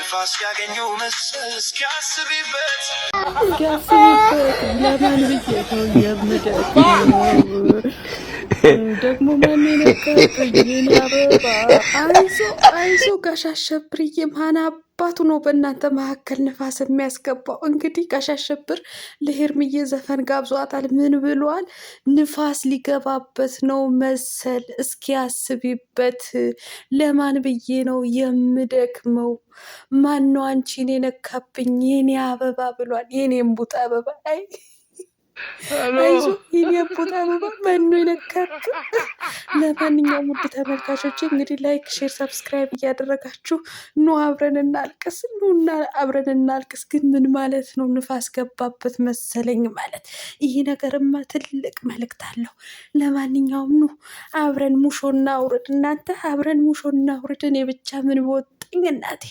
ንፋስ ያገኘው መሰል እስኪያስቢበት ለማን ብዬ ነው የምደግመው? ደግሞ ማን የነካብኝ አበባ? አይዞ ጋሽ አሸብርዬ፣ ማን አባቱ ነው በእናንተ መካከል ንፋስ የሚያስገባው? እንግዲህ ጋሽ አሸብር ለሄርምዬ ዘፈን ጋብዟታል። ምን ብሏል? ንፋስ ሊገባበት ነው መሰል እስኪያስቢበት። ለማን ብዬ ነው የምደክመው? ማን ነው አንቺን የነካብኝ የኔ አበባ ብሏል። የኔ እምቡጥ አበባ አይዞ የኔ እምቡጥ አበባ ማን ነው የነካብኝ? ለማንኛውም ውድ ተመልካቾች እንግዲህ ላይክ፣ ሼር፣ ሰብስክራይብ እያደረጋችሁ ኑ አብረን እናልቅስ፣ ኑና አብረን እናልቅስ። ግን ምን ማለት ነው? ንፋስ ገባበት መሰለኝ ማለት ይህ ነገርማ ትልቅ መልእክት አለው። ለማንኛውም ኑ አብረን ሙሾ እናውርድ። እናንተ አብረን ሙሾ እናውርድ። እኔ ብቻ ምን በወጣኝ እናቴ።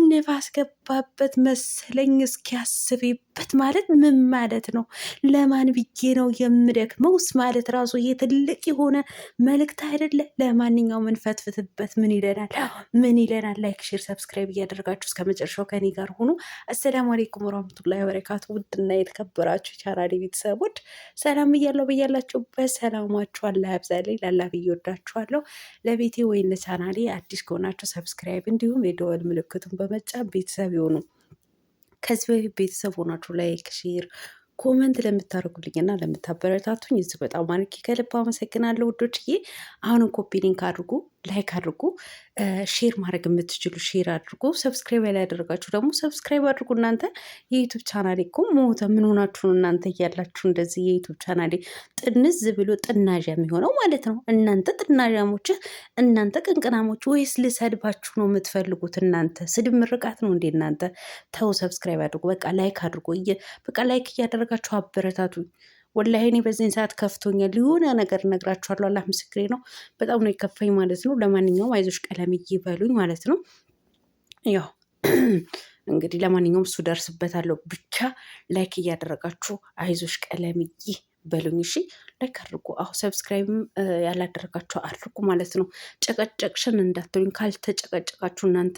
ንፋስ ገባበት መሰለኝ እስኪያስቢበት ማለት ምን ማለት ነው? ለማን ብዬ ነው የምደክመውስ ማለት ራሱ ይሄ ትልቅ የሆነ መልእክት አይደለ? ለማንኛውም እንፈትፍትበት። ምን ይለናል? ምን ይለናል? ላይክ፣ ሼር፣ ሰብስክራይብ እያደረጋችሁ እስከ መጨረሻው ከኔ ጋር ሆኑ። አሰላሙ አለይኩም ወራህመቱላሂ ወበረካቱ። ውድና የተከበራችሁ ቻናሌ ቤተሰቦች ሰላም እያለው በያላችሁ በሰላማችሁ አላህ ያብዛልኝ። ላላ ብዬ ወዳችኋለሁ። ለቤቴ ወይ ለቻናሌ አዲስ ከሆናችሁ ሰብስክራይብ እንዲሁም የደወል ምልክቱን በመጫን ቤተሰብ ይሁኑ። ከዚህ በፊት ቤተሰብ ሆናችሁ ላይክ፣ ሼር ኮመንት ለምታደርጉልኝ እና ለምታበረታቱኝ እዚህ በጣም አድርጌ ከልብ አመሰግናለሁ ውዶችዬ። አሁንም ኮፒ ሊንክ አድርጉ፣ ላይክ አድርጉ፣ ሼር ማድረግ የምትችሉ ሼር አድርጉ። ሰብስክራይብ ያላደረጋችሁ ደግሞ ሰብስክራይብ አድርጉ። እናንተ የዩቱብ ቻናሌ እኮ ሞተ። ምን ሆናችሁ ነው እናንተ እያላችሁ እንደዚህ የዩቱብ ቻናሌ ጥንዝ ብሎ ጥናዣ የሚሆነው ማለት ነው? እናንተ ጥናዣሞች፣ እናንተ ቅንቅናሞች፣ ወይስ ልሰድባችሁ ነው የምትፈልጉት? እናንተ ስድብ ምርቃት ነው እንዴ እናንተ? ተው፣ ሰብስክራይብ አድርጉ፣ በቃ ላይክ አድርጉ። በቃ ላይክ እያደረጋችሁ አበረታቱኝ። ወላሂ እኔ በዚህን ሰዓት ከፍቶኛል። የሆነ ነገር እነግራችኋለሁ። አላህ ምስክሬ ነው። በጣም ነው የከፋኝ ማለት ነው። ለማንኛውም አይዞሽ ቀለምዬ በሉኝ ማለት ነው። ያው እንግዲህ ለማንኛውም እሱ ደርስበታለሁ። ብቻ ላይክ እያደረጋችሁ አይዞሽ ቀለምዬ በሉኝ። እሺ ላይክ አድርጉ። አሁ ሰብስክራይብም ያላደረጋችሁ አድርጉ ማለት ነው። ጨቀጨቅሽን እንዳትሉኝ። ካልተጨቀጨቃችሁ እናንተ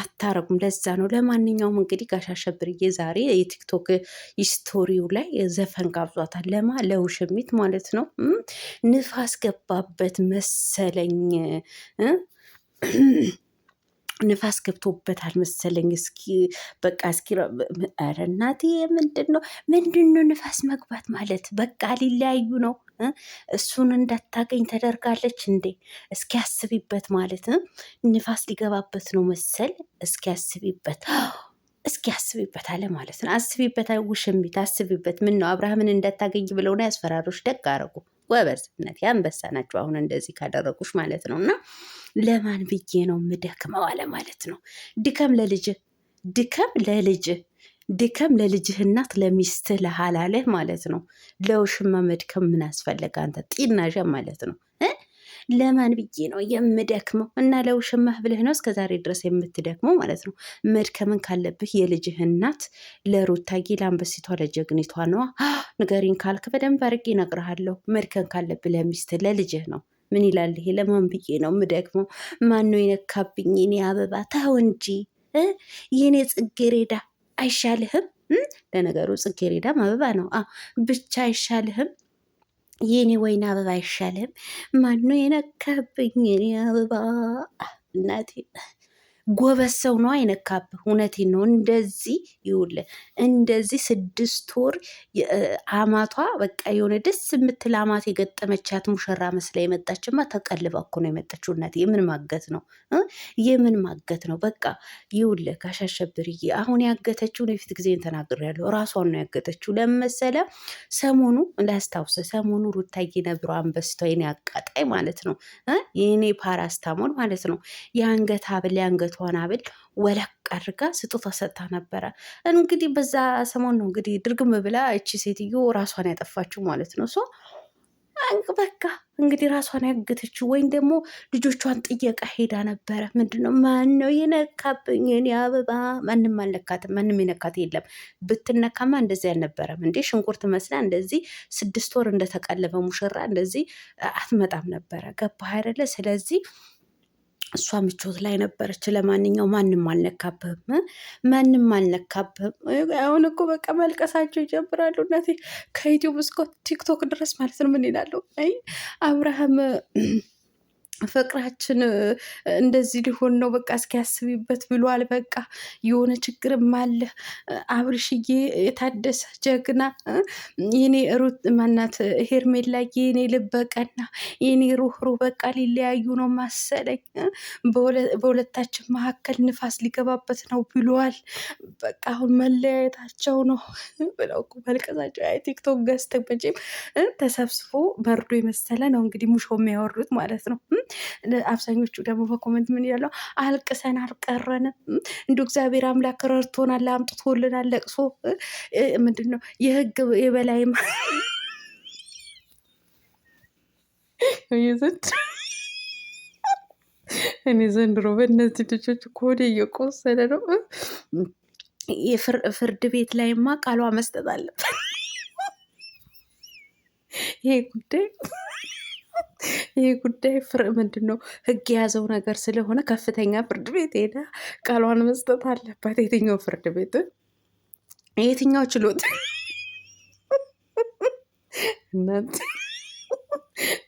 አታረጉም። ለዛ ነው። ለማንኛውም እንግዲህ ጋሽ አሸብርዬ ዛሬ የቲክቶክ ስቶሪው ላይ ዘፈን ጋብዟታል። ለማ ለውሽሚት ማለት ነው። ንፋስ ገባበት መሰለኝ ንፋስ ገብቶበታል መሰለኝ። እስኪ በቃ እስኪ ኧረ እናቴ ምንድን ነው ንፋስ መግባት ማለት? በቃ ሊለያዩ ነው። እሱን እንዳታገኝ ተደርጋለች እንዴ? እስኪ አስቢበት ማለት ንፋስ ሊገባበት ነው መሰል። እስኪ አስቢበት አለ ማለት ነው። አስቢበት ውሽሚት አስቢበት። ምን ነው አብርሃምን እንዳታገኝ ብለው ነው ያስፈራሮች። ደግ አረጉ። ጎበዝነት አንበሳ ናቸው። አሁን እንደዚህ ካደረጉሽ ማለት ነው። እና ለማን ብዬ ነው የምደክመው አለ ማለት ነው። ድከም ለልጅህ እናት ለሚስትህ ለሃላለህ ማለት ነው። ለውሽማ መድከም ምን አስፈለገ? አንተ ጢናዣ ማለት ነው። ለማን ብዬ ነው የምደክመው? እና ለውሽማህ ብለህ ነው እስከዛሬ ድረስ የምትደክመው ማለት ነው። መድከምን ካለብህ የልጅህ እናት ለሩታዬ ለአንበሲቷ ለጀግኒቷ ነዋ። ንገሪን ካልክ በደንብ አድርጌ እነግርሃለሁ። መድከም ካለብህ ለሚስትህ ለልጅህ ነው። ምን ይላል ይሄ? ለማን ብዬ ነው የምደክመው? ማን ነው የነካብኝ? የኔ አበባ ተው እንጂ የኔ ጽጌሬዳ አይሻልህም? ለነገሩ ጽጌሬዳም አበባ ነው ብቻ አይሻልህም? የኔ ወይን አበባ አይሻልም? ማነው የነካብኝ የኔ አበባ? እናቴ ጎበዝ ሰው ነው አይነካብህ። እውነቴን ነው። እንደዚህ ይኸውልህ እንደዚህ 6 ወር አማቷ በቃ የሆነ ደስ የምትል አማት የገጠመቻት ሙሽራ መስላ የመጣችማ ተቀልባ እኮ ነው የመጣችው። እናቴ የምን ማገት ነው? የምን ማገት ነው? በቃ ይኸውልህ ጋሽ አሸብርዬ አሁን ያገተችው ነው። የፊት ጊዜን ተናግሬያለሁ። ራሷን ነው ያገተችው። ለመሰለ ሰሞኑ ላስታውስ፣ ሰሞኑ ሩታዬ ነብሮ አንበስቷ የኔ አቃጣይ ማለት ነው። የኔ ፓራስታሞል ማለት ነው። የአንገት ሀብል የአንገቷን ሀብል ወለቅ አድርጋ ስጦታ ሰጥታ ነበረ። እንግዲህ በዛ ሰሞን ነው እንግዲህ ድርግም ብላ እቺ ሴትዮ ራሷን ያጠፋችው ማለት ነው። በቃ እንግዲህ ራሷን ያገተችው ወይም ደግሞ ልጆቿን ጥየቃ ሄዳ ነበረ። ምንድነው ማን ነው የነካብኝ የኔ አበባ? ማንም አልነካትም። ማንም የነካት የለም። ብትነካማ እንደዚህ አልነበረም እንዴ? ሽንኩርት መስላ እንደዚህ 6 ወር እንደተቀለበ ሙሽራ እንደዚህ አትመጣም ነበረ። ገባህ አይደለ? ስለዚህ እሷ ምቾት ላይ ነበረች። ለማንኛው ማንም አልነካብህም፣ ማንም አልነካብህም። አሁን እኮ በቃ መልቀሳቸው ይጀምራሉ። እናቴ ከዩቲዩብ እስከ ቲክቶክ ድረስ ማለት ነው። ምን ይላሉ? አይ አብርሃም ፍቅራችን እንደዚህ ሊሆን ነው፣ በቃ እስኪያስቢበት ብሏል። በቃ የሆነ ችግርም አለ። አብርሽዬ የታደሰ ጀግና፣ የኔ ሩት ማናት ሄርሜላዬ፣ የኔ ልበቀና፣ የኔ ሩህሩህ፣ በቃ ሊለያዩ ነው መሰለኝ፣ በሁለታችን መካከል ንፋስ ሊገባበት ነው ብሏል። በቃ አሁን መለያየታቸው ነው ብለው መልቀሳቸው። ቲክቶክ ገዝተ መቼም ተሰብስቦ መርዶ የመሰለ ነው እንግዲህ ሙሾ የሚያወሩት ማለት ነው። አብዛኞቹ ደግሞ በኮመንት ምን ያለው አልቅሰን አልቀረንም፣ እንዲ እግዚአብሔር አምላክ ረድቶናል፣ አምጥቶልናል። ለቅሶ ምንድን ነው የህግ የበላይ እኔ ዘንድሮ በእነዚህ ልጆች ኮዴ እየቆሰለ ነው። ፍርድ ቤት ላይማ ቃሏ መስጠት አለበት ይሄ ጉዳይ ይህ ጉዳይ ምንድን ነው ህግ የያዘው ነገር ስለሆነ ከፍተኛ ፍርድ ቤት ሄዳ ቃሏን መስጠት አለባት። የትኛው ፍርድ ቤት? የትኛው ችሎት? እናንተ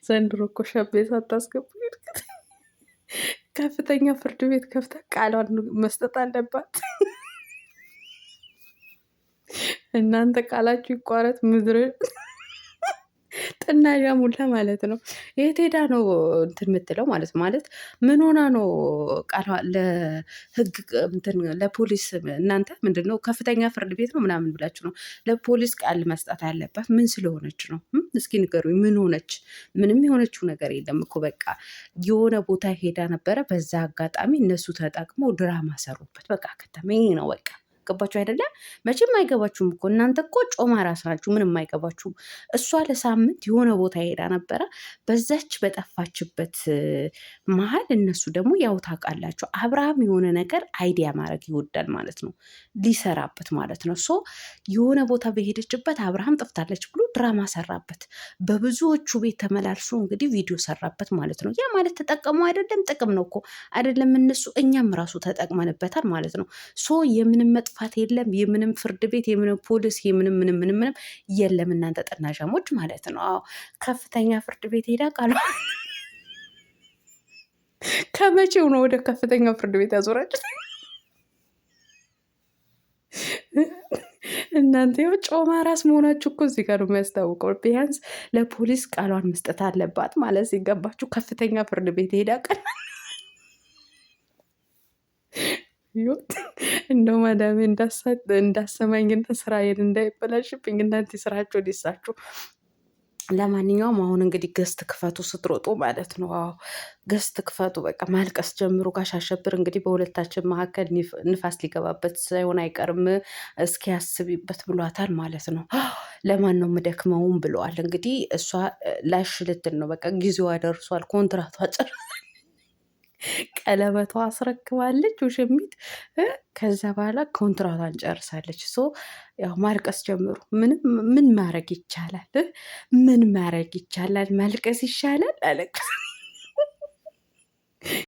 ዘንድሮ እኮ ሸቤ ሳታስገቡ ከፍተኛ ፍርድ ቤት ከፍታ ቃሏን መስጠት አለባት። እናንተ ቃላችሁ ይቋረጥ ምድር ጥናዣ ሙላ ማለት ነው። የት ሄዳ ነው እንትን የምትለው ማለት ምን ሆና ነው ቃሏ ለህግ ለፖሊስ እናንተ ምንድን ነው ከፍተኛ ፍርድ ቤት ነው ምናምን ብላችሁ ነው ለፖሊስ ቃል መስጠት ያለባት? ምን ስለሆነች ነው? እስኪ ንገሩኝ። ምን ሆነች? ምንም የሆነችው ነገር የለም እኮ በቃ የሆነ ቦታ ሄዳ ነበረ። በዛ አጋጣሚ እነሱ ተጠቅመው ድራማ ሰሩበት። በቃ ከተማ ነው በቃ። ገባችሁ አይደለም? መቼም አይገባችሁም እኮ እናንተ እኮ ጮማ ራስ ናችሁ። ምንም አይገባችሁም። እሷ ለሳምንት የሆነ ቦታ ሄዳ ነበረ። በዛች በጠፋችበት መሀል እነሱ ደግሞ ያው ታውቃላችሁ፣ አብርሃም የሆነ ነገር አይዲያ ማድረግ ይወዳል ማለት ነው፣ ሊሰራበት ማለት ነው። ሶ የሆነ ቦታ በሄደችበት አብርሃም ጠፍታለች ብሎ ድራማ ሰራበት። በብዙዎቹ ቤት ተመላልሶ እንግዲህ ቪዲዮ ሰራበት ማለት ነው። ያ ማለት ተጠቀሙ አይደለም? ጥቅም ነው እኮ አይደለም? እነሱ እኛም ራሱ ተጠቅመንበታል ማለት ነው። ሶ የምንም መጥፋት የለም፣ የምንም ፍርድ ቤት፣ የምንም ፖሊስ፣ የምንም ምንም የለም። እናንተ ጠናዣሞች ማለት ነው። አዎ ከፍተኛ ፍርድ ቤት ሄዳ ቃሏ ከመቼው ነው ወደ ከፍተኛው ፍርድ ቤት ያዞራችሁ? እናንተ ያው ጮማ ራስ መሆናችሁ እኮ እዚህ ጋር ነው የሚያስታውቀው። ቢያንስ ለፖሊስ ቃሏን መስጠት አለባት ማለት ሲገባችሁ ከፍተኛ ፍርድ ቤት ሄዳ ቃል እንደው ማዳሜ እንዳሰማኝና ስራዬን እንዳይበላሽብኝ እናንተ ስራቸው ሊሳችሁ። ለማንኛውም አሁን እንግዲህ ገስት ክፈቱ ስትሮጡ ማለት ነው። አዎ ገስት ክፈቱ። በቃ ማልቀስ ጀምሮ ጋሽ አሸብር እንግዲህ በሁለታችን መካከል ንፋስ ሊገባበት ሳይሆን አይቀርም እስኪያስቢበት ብሏታል ማለት ነው። ለማን ነው የምደክመውም ብለዋል። እንግዲህ እሷ ላሽ ልትል ነው። በቃ ጊዜዋ ደርሷል። ኮንትራቷ ቀለበቷ አስረክባለች ውሽሚት። ከዛ በኋላ ኮንትራቷን ጨርሳለች። ሶ ያው ማልቀስ ጀምሩ። ምን ማድረግ ይቻላል? ምን ማድረግ ይቻላል? ማልቀስ ይሻላል አለቀስ